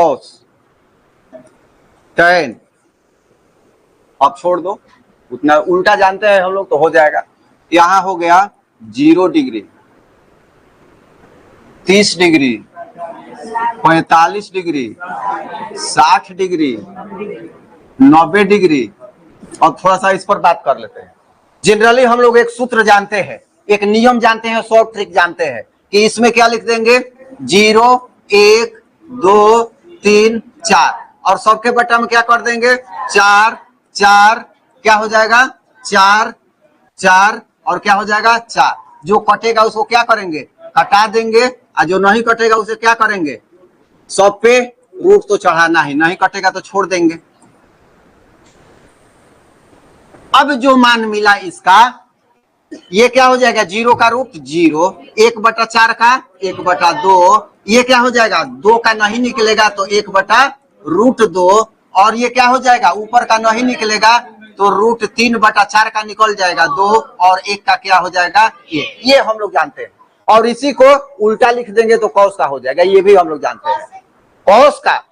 Cos tan, अब छोड़ दो, उतना उल्टा जानते हैं हम लोग तो हो जाएगा। यहां हो गया 0 degree, 30 degree, 45 degree, 60 degree, 90 degree. और थोड़ा सा इस पर बात कर लेते हैं। जनरली हम लोग एक सूत्र जानते हैं, एक नियम जानते हैं, शॉर्ट ट्रिक जानते हैं कि इसमें क्या लिख देंगे 0 1 2 3 4 और सबके बट्टा में क्या कर देंगे 4 4, क्या हो जाएगा 4 4 और क्या हो जाएगा 4। जो कटेगा उसको क्या करेंगे कटा देंगे और जो नहीं कटेगा उसे क्या करेंगे सब पे रूट तो चढ़ाना ही, नहीं कटेगा तो छोड़ देंगे। अब जो मान मिला इसका ये क्या हो जाएगा 0 का रूट 0, 1/4 का 1/2, ये क्या हो जाएगा 2 का नहीं निकलेगा तो 1/√2 और ये क्या हो जाएगा ऊपर का नहीं निकलेगा तो √3/4 का निकल जाएगा 2 और 1 का क्या हो जाएगा ये हम लोग जानते हैं। और इसी को उल्टा लिख देंगे तो कॉस का हो जाएगा, ये भी हम लोग जानते हैं। कॉस का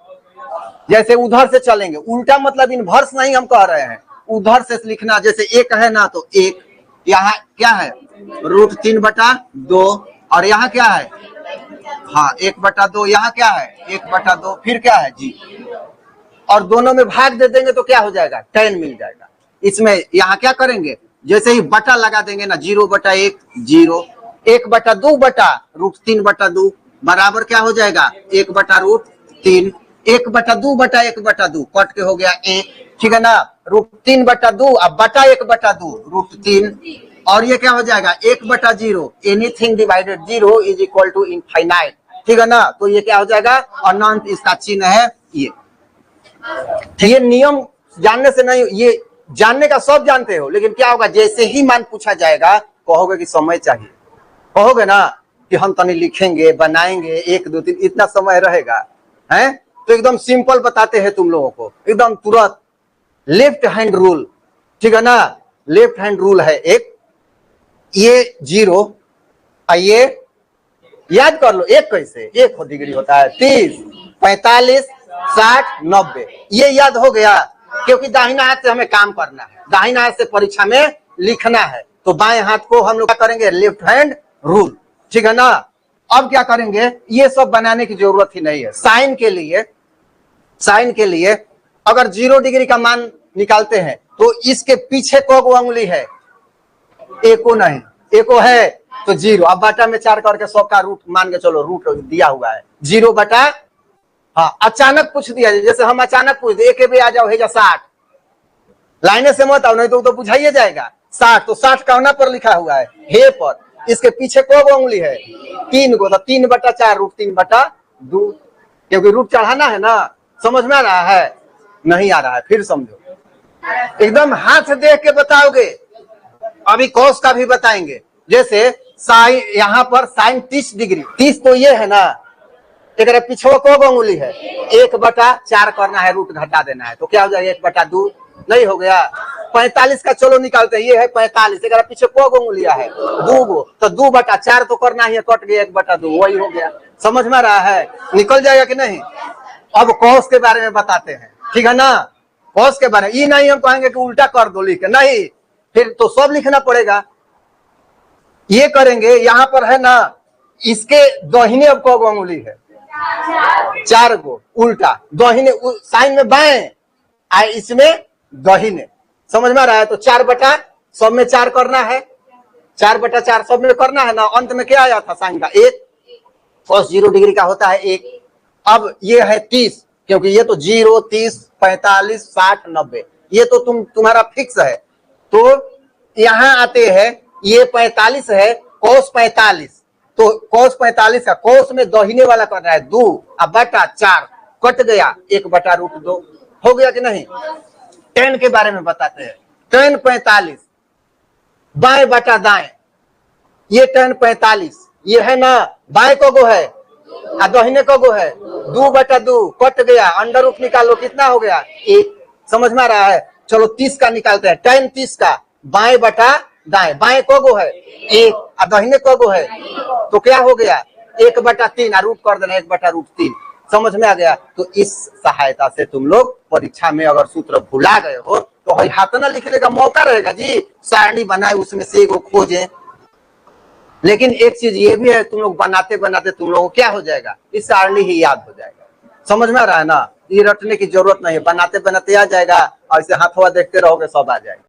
जैसे उधर से चलेंगे, उल्टा मतलब इनवर्स नहीं हम कह रहे हैं, उधर से लिखना। जैसे 1 है ना तो 1, यहाँ क्या है √3/2 और यहाँ क्या है हाँ 1/2, यहाँ क्या है 1/2, फिर क्या है जी और दोनों में भाग दे देंगे तो क्या हो जाएगा tan मिल जाएगा। इसमें यहाँ क्या करेंगे जैसे ही बटा लगा देंगे ना 0/1 0, 1/2/√3/2 बराबर क्या हो जाएगा 1/√3, 1/2/1/2 कट के हो गया 1, ठीक है ना √3/2 अब बटा 1/2 √3 और ये क्या हो जाएगा 1/0, anything divided 0 is equal to infinite, ठीक है ना। तो ये क्या हो जाएगा अनंत, इसका चिन्ह है ये। ये नियम जानने से नहीं, ये जानने का सब जानते हो, लेकिन क्या होगा जैसे ही मान पूछा जाएगा कहोगे कि समय चाहिए, कहोगे ना कि हम तनी लिखेंगे बनाएंगे 1 2 3 इतना समय रहेगा है तो एकदम सिंपल बताते हैं तुम लोगों को, एकदम तुरंत लेफ्ट हैंड रूल, ठीक है ना। लेफ्ट हैंड रूल है एक, ये 0 ये याद कर लो, एक कैसे 1 डिग्री होता है 30 45 60 90, ये याद हो गया क्योंकि दाहिना हाथ से हमें काम करना है, दाहिना हाथ से परीक्षा में लिखना है तो बाएं हाथ को हम लोग क्या करेंगे लेफ्ट हैंड रूल, ठीक है ना। अब क्या करेंगे ये सब बनाने की जरूरत ही नहीं है। साइन के लिए अगर 0 डिग्री का मान निकालते हैं तो इसके पीछे को अंगुली है एको नहीं, एको है तो 0, अब बटा में 4 करके 100 का रूट मान के चलो, रूट दिया हुआ है 0 बटा हाँ अचानक पूछ दिया जैसे हम अचानक पूछ दिए एक भी आ जाओ है 60, लाइने से मत आओ नहीं तो बुझाइए जाएगा 60, तो 60 कौना पर लिखा हुआ है हे पर, इसके पीछे को अंगुली है 3 गो, तो 3/4 √3/2 क्योंकि रूट चढ़ाना है ना। समझ में आ रहा है नहीं आ रहा है फिर समझो, एकदम हाथ देख के बताओगे। अभी कॉस का भी बताएंगे, जैसे साइन यहाँ पर साइन 30 डिग्री, 30 तो ये है ना, एक पीछे को अंगुली है 1/4 करना है, रूट घटा देना है तो क्या हो जाएगा 1/2 नहीं हो गया। 45 का चलो निकालते हैं, ये है 45, एक पीछे को अंगुलिया है 2 गो, तो 2/4 तो करना ही है, कट गया 1/2 वही हो गया। समझ में आ रहा है निकल जाएगा कि नहीं। अब कॉस के बारे में बताते हैं, ठीक है ना। कॉस के बारे में ये नहीं हम कहेंगे कि उल्टा कर दो लिख, नहीं फिर तो सब लिखना पड़ेगा। ये करेंगे यहाँ पर है ना, इसके दाहिने अब को अंगुली है 4 गो, उल्टा दाहिने साइन में बाएं आए इसमें दाहिने, समझ में आ रहा है। तो 4 बटा सब में 4 करना है, 4/4 सब में करना है ना। अंत में क्या आया था साइन का 1, cos 0 डिग्री का होता है 1। अब ये है 30 क्योंकि ये तो 0 30 45 60 90 ये तो तुम्हारा फिक्स है। तो यहां आते हैं ये 45 है cos 45, तो cos 45 का cos में दाहिने वाला करना है 2 अब बटा 4 कट गया 1/√2 हो गया कि नहीं। tan के बारे में बताते हैं, tan 45 बाएं बटा दाएं, ये tan 45 ये है ना, बाएं को गो है और दाहिने को गो है 2/2 कट गया, अंडर रूट निकालो कितना हो गया 1। समझ में आ रहा है। चलो 30 का निकालते हैं, tan 30 का बाएं बटा दाएं, बाएं को गो है 1 और दाहिने को गो है तो क्या हो गया 1/3 रूट कर देना 1/√3 समझ में आ गया? तो इस सहायता से तुम लोग परीक्षा में अगर सूत्र भुला गए हो तो हाथ ना लिखने का मौका रहेगा जी, सारणी बनाए उसमें से एगो खोजे। लेकिन एक चीज ये भी है, तुम लोग बनाते बनाते तुम लोगों को क्या हो जाएगा, इस सारणी ही याद हो जाएगा। समझ में आ रहा है ना? ये रटने की जरूरत नहीं है, बनाते बनाते आ जाएगा और इसे हाथवा देखते रहोगे सब आ जाएगा।